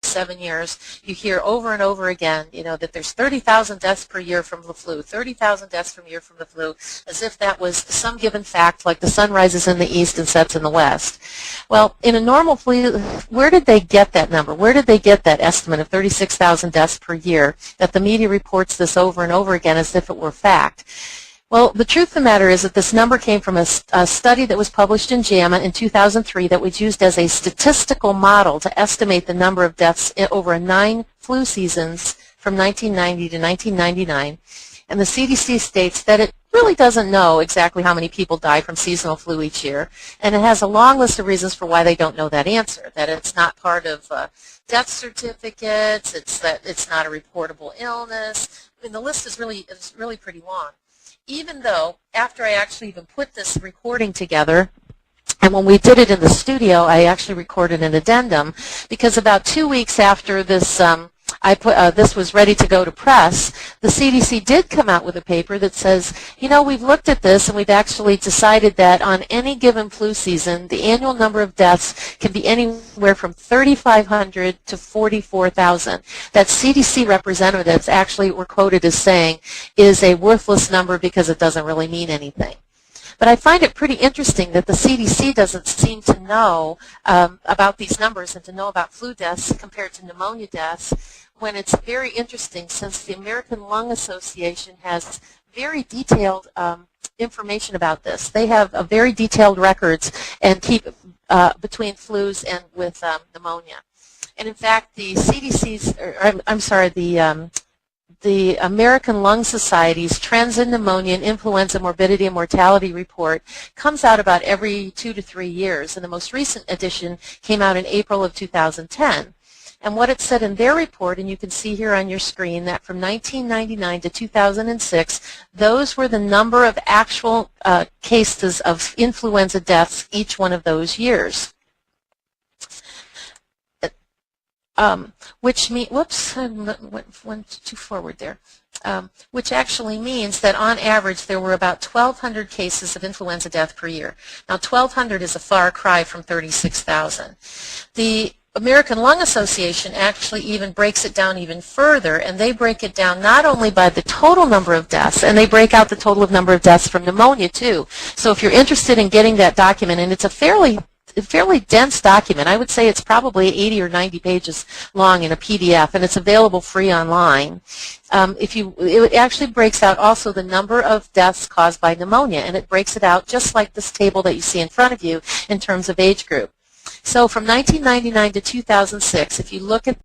7 years, you hear over and over again, that there's 30,000 deaths per year from the flu, 30,000 deaths per year from the flu, as if that was some given fact, like the sun rises in the east and sets in the west. Well, in a normal flu, where did they get that number? Where did they get that estimate of 36,000 deaths per year, that the media reports this over and over again as if it were fact? Well, the truth of the matter is that this number came from a study that was published in JAMA in 2003 that was used as a statistical model to estimate the number of deaths over 9 flu seasons from 1990 to 1999. And the CDC states that it really doesn't know exactly how many people die from seasonal flu each year, and it has a long list of reasons for why they don't know that answer, that it's not part of death certificates, it's that it's not a reportable illness. I mean, the list is really pretty long. Even though, after I actually even put this recording together, and when we did it in the studio, I actually recorded an addendum, because about 2 weeks after this this was ready to go to press, the CDC did come out with a paper that says, we've looked at this and we've actually decided that on any given flu season, the annual number of deaths can be anywhere from 3,500 to 44,000. That CDC representatives actually were quoted as saying is a worthless number because it doesn't really mean anything. But I find it pretty interesting that the CDC doesn't seem to know about these numbers and to know about flu deaths compared to pneumonia deaths, when it's very interesting since the American Lung Association has very detailed information about this. They have very detailed records and keep between flus and with pneumonia. And in fact, the CDC's, the American Lung Society's Trends in Pneumonia and Influenza Morbidity and Mortality Report comes out about every 2 to 3 years, and the most recent edition came out in April of 2010. And what it said in their report, and you can see here on your screen, that from 1999 to 2006, those were the number of actual cases of influenza deaths each one of those years. Which means, whoops, I went too forward there. Which actually means that on average there were about 1,200 cases of influenza death per year. Now 1,200 is a far cry from 36,000. The American Lung Association actually even breaks it down even further, and they break it down not only by the total number of deaths, and they break out the total number of deaths from pneumonia too. So if you're interested in getting that document, and it's a fairly dense document. I would say it's probably 80 or 90 pages long in a PDF, and it's available free online. It actually breaks out also the number of deaths caused by pneumonia, and it breaks it out just like this table that you see in front of you in terms of age group. So from 1999 to 2006, if you look at